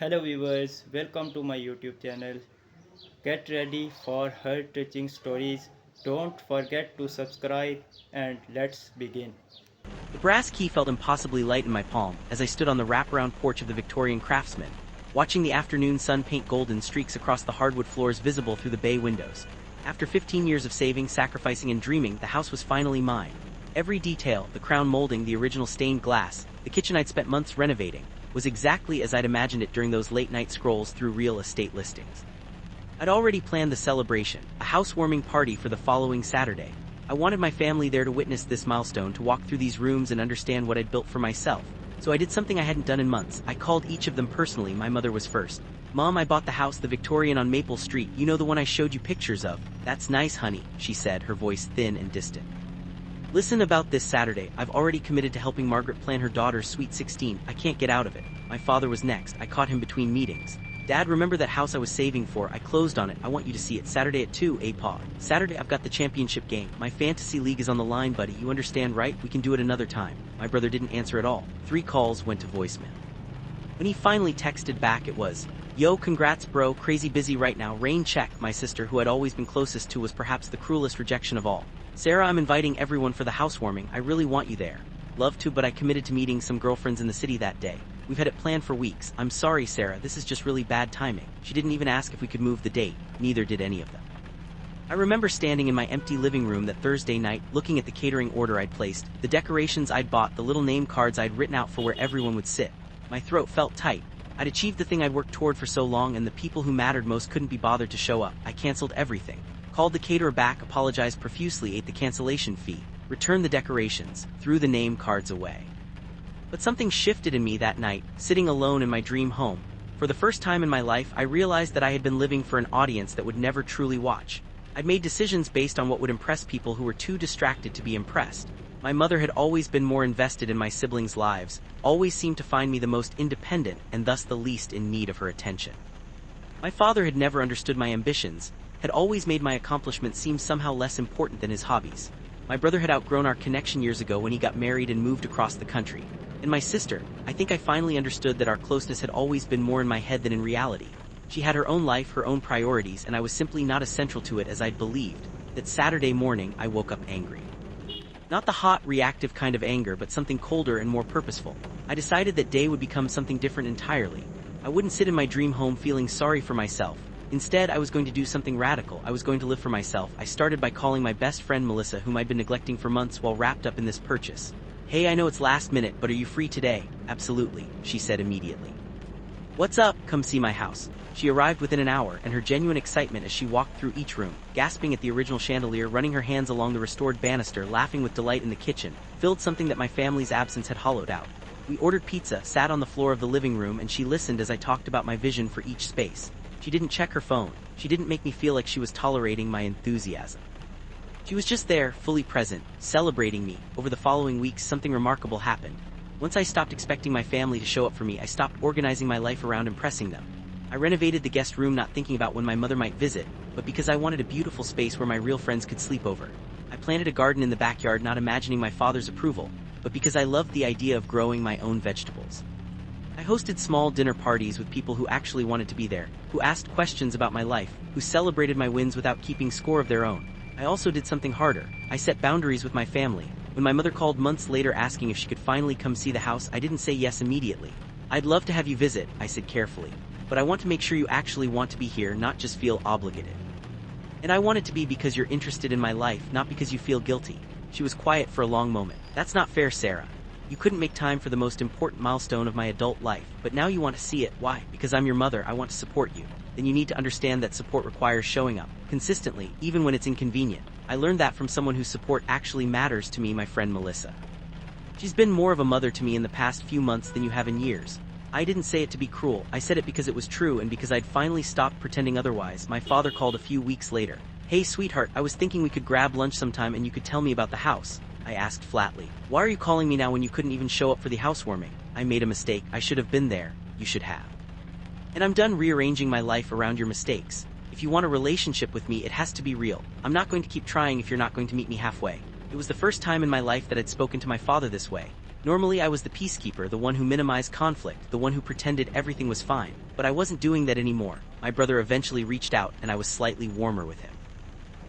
Hello viewers, welcome to my YouTube channel. Get ready for heart-touching stories. Don't forget to subscribe and let's begin. The brass key felt impossibly light in my palm as I stood on the wraparound porch of the Victorian craftsman, watching the afternoon sun paint golden streaks across the hardwood floors visible through the bay windows. After 15 years of saving, sacrificing, and dreaming, the house was finally mine. Every detail, the crown molding, the original stained glass, the kitchen I'd spent months renovating, was exactly as I'd imagined it during those late-night scrolls through real estate listings. I'd already planned the celebration, a housewarming party for the following Saturday. I wanted my family there to witness this milestone, to walk through these rooms and understand what I'd built for myself. So I did something I hadn't done in months. I called each of them personally. My mother was first. "Mom, I bought the house, the Victorian on Maple Street. You know, the one I showed you pictures of." "That's nice, honey," she said, her voice thin and distant. "Listen, about this Saturday, I've already committed to helping Margaret plan her daughter's sweet 16. I can't get out of it." My father was next. I caught him between meetings. "Dad, remember that house I was saving for? I closed on it. I want you to see it. Saturday at 2, Pa." "Saturday, I've got the championship game. My fantasy league is on the line, buddy. You understand, right? We can do it another time." My brother didn't answer at all. 3 calls went to voicemail. When he finally texted back, it was, "Yo, congrats bro, crazy busy right now, rain check." My sister, who I'd always been closest to, was perhaps the cruelest rejection of all. "Sarah, I'm inviting everyone for the housewarming. I really want you there." "Love to, but I committed to meeting some girlfriends in the city that day. We've had it planned for weeks." "I'm sorry, Sarah, this is just really bad timing." She didn't even ask if we could move the date. Neither did any of them. I remember standing in my empty living room that Thursday night, looking at the catering order I'd placed, the decorations I'd bought, the little name cards I'd written out for where everyone would sit. My throat felt tight. I'd achieved the thing I'd worked toward for so long, and the people who mattered most couldn't be bothered to show up. I canceled everything. Called the caterer back, apologized profusely, ate the cancellation fee, returned the decorations, threw the name cards away. But something shifted in me that night, sitting alone in my dream home. For the first time in my life, I realized that I had been living for an audience that would never truly watch. I'd made decisions based on what would impress people who were too distracted to be impressed. My mother had always been more invested in my siblings' lives, always seemed to find me the most independent and thus the least in need of her attention. My father had never understood my ambitions, had always made my accomplishments seem somehow less important than his hobbies. My brother had outgrown our connection years ago when he got married and moved across the country. And my sister, I think I finally understood that our closeness had always been more in my head than in reality. She had her own life, her own priorities, and I was simply not as central to it as I'd believed. That Saturday morning, I woke up angry. Not the hot, reactive kind of anger, but something colder and more purposeful. I decided that day would become something different entirely. I wouldn't sit in my dream home feeling sorry for myself. Instead, I was going to do something radical. I was going to live for myself. I started by calling my best friend Melissa, whom I'd been neglecting for months while wrapped up in this purchase. "Hey, I know it's last minute, but are you free today?" "Absolutely," she said immediately. "What's up? Come see my house." She arrived within an hour, and her genuine excitement as she walked through each room, gasping at the original chandelier, running her hands along the restored banister, laughing with delight in the kitchen, filled something that my family's absence had hollowed out. We ordered pizza, sat on the floor of the living room, and she listened as I talked about my vision for each space. She didn't check her phone. She didn't make me feel like she was tolerating my enthusiasm. She was just there, fully present, celebrating me. Over the following weeks, something remarkable happened. Once I stopped expecting my family to show up for me, I stopped organizing my life around impressing them. I renovated the guest room, not thinking about when my mother might visit, but because I wanted a beautiful space where my real friends could sleep over. I planted a garden in the backyard, not imagining my father's approval, but because I loved the idea of growing my own vegetables. I hosted small dinner parties with people who actually wanted to be there, who asked questions about my life, who celebrated my wins without keeping score of their own. I also did something harder. I set boundaries with my family. When my mother called months later asking if she could finally come see the house, I didn't say yes immediately. "I'd love to have you visit," I said carefully, "but I want to make sure you actually want to be here, not just feel obligated. And I want it to be because you're interested in my life, not because you feel guilty." She was quiet for a long moment. "That's not fair, Sarah. You couldn't make time for the most important milestone of my adult life, but now you want to see it. Why?" "Because I'm your mother. I want to support you." "Then you need to understand that support requires showing up consistently, even when it's inconvenient." I learned that from someone whose support actually matters to me, my friend Melissa. She's been more of a mother to me in the past few months than you have in years. I didn't say it to be cruel. I said it because it was true and because I'd finally stopped pretending otherwise. My father called a few weeks later. "Hey, sweetheart, I was thinking we could grab lunch sometime and you could tell me about the house." I asked flatly. "Why are you calling me now when you couldn't even show up for the housewarming?" "I made a mistake. I should have been there." "You should have. And I'm done rearranging my life around your mistakes. If you want a relationship with me, it has to be real. I'm not going to keep trying if you're not going to meet me halfway." It was the first time in my life that I'd spoken to my father this way. Normally I was the peacekeeper, the one who minimized conflict, the one who pretended everything was fine, but I wasn't doing that anymore. My brother eventually reached out and I was slightly warmer with him.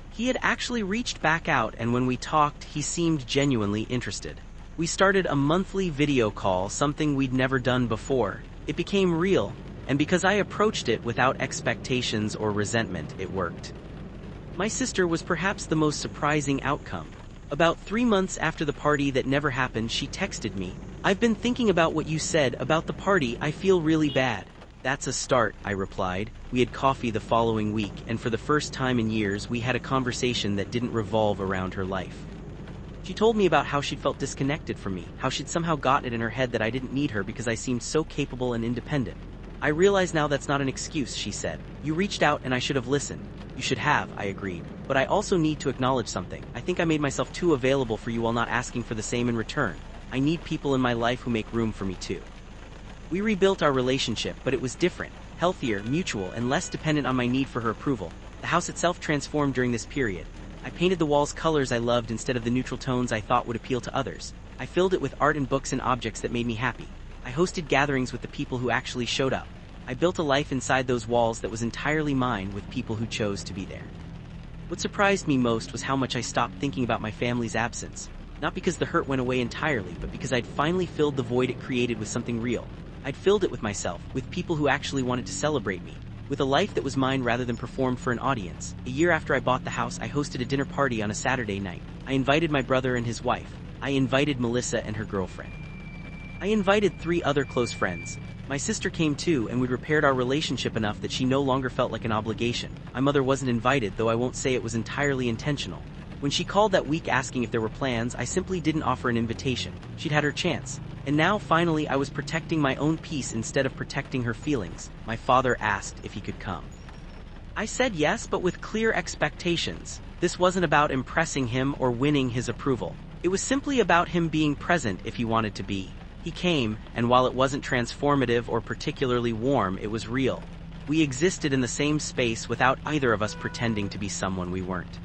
He had actually reached back out, and when we talked, he seemed genuinely interested. We started a monthly video call, something we'd never done before. It became real, and because I approached it without expectations or resentment, it worked. My sister was perhaps the most surprising outcome. About 3 months after the party that never happened, she texted me, "I've been thinking about what you said about the party. I feel really bad." "That's a start," I replied. We had coffee the following week, and for the first time in years, we had a conversation that didn't revolve around her life. She told me about how she'd felt disconnected from me, how she'd somehow gotten it in her head that I didn't need her because I seemed so capable and independent. "I realize now that's not an excuse," she said. "You reached out and I should have listened." "You should have," I agreed. "But I also need to acknowledge something. I think I made myself too available for you while not asking for the same in return. I need people in my life who make room for me too." We rebuilt our relationship, but it was different, healthier, mutual, and less dependent on my need for her approval. The house itself transformed during this period. I painted the walls colors I loved instead of the neutral tones I thought would appeal to others. I filled it with art and books and objects that made me happy. I hosted gatherings with the people who actually showed up. I built a life inside those walls that was entirely mine with people who chose to be there. What surprised me most was how much I stopped thinking about my family's absence. Not because the hurt went away entirely, but because I'd finally filled the void it created with something real. I'd filled it with myself, with people who actually wanted to celebrate me, with a life that was mine rather than performed for an audience. A year after I bought the house, I hosted a dinner party on a Saturday night. I invited my brother and his wife. I invited Melissa and her girlfriend. I invited 3 other close friends. My sister came too, and we'd repaired our relationship enough that she no longer felt like an obligation. My mother wasn't invited, though I won't say it was entirely intentional. When she called that week asking if there were plans, I simply didn't offer an invitation. She'd had her chance. And now, finally, I was protecting my own peace instead of protecting her feelings. My father asked if he could come. I said yes, but with clear expectations. This wasn't about impressing him or winning his approval. It was simply about him being present if he wanted to be. He came, and while it wasn't transformative or particularly warm, it was real. We existed in the same space without either of us pretending to be someone we weren't.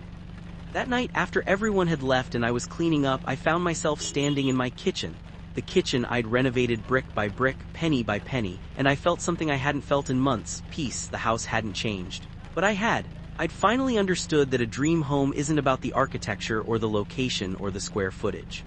That night, after everyone had left and I was cleaning up, I found myself standing in my kitchen. The kitchen I'd renovated brick by brick, penny by penny, and I felt something I hadn't felt in months, peace. The house hadn't changed. But I had. I'd finally understood that a dream home isn't about the architecture or the location or the square footage.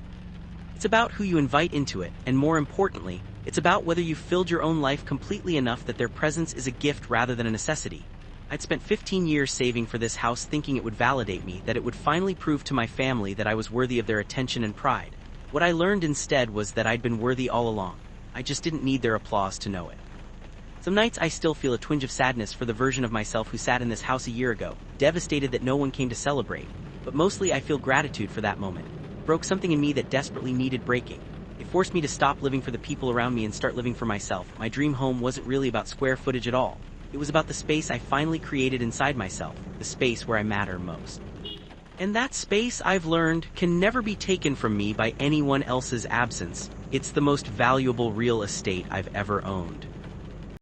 It's about who you invite into it, and more importantly, it's about whether you've filled your own life completely enough that their presence is a gift rather than a necessity. I'd spent 15 years saving for this house, thinking it would validate me, that it would finally prove to my family that I was worthy of their attention and pride. What I learned instead was that I'd been worthy all along. I just didn't need their applause to know it. Some nights I still feel a twinge of sadness for the version of myself who sat in this house a year ago, devastated that no one came to celebrate. But mostly I feel gratitude for that moment. It broke something in me that desperately needed breaking. It forced me to stop living for the people around me and start living for myself. My dream home wasn't really about square footage at all. It was about the space I finally created inside myself, the space where I matter most. And that space, I've learned, can never be taken from me by anyone else's absence. It's the most valuable real estate I've ever owned.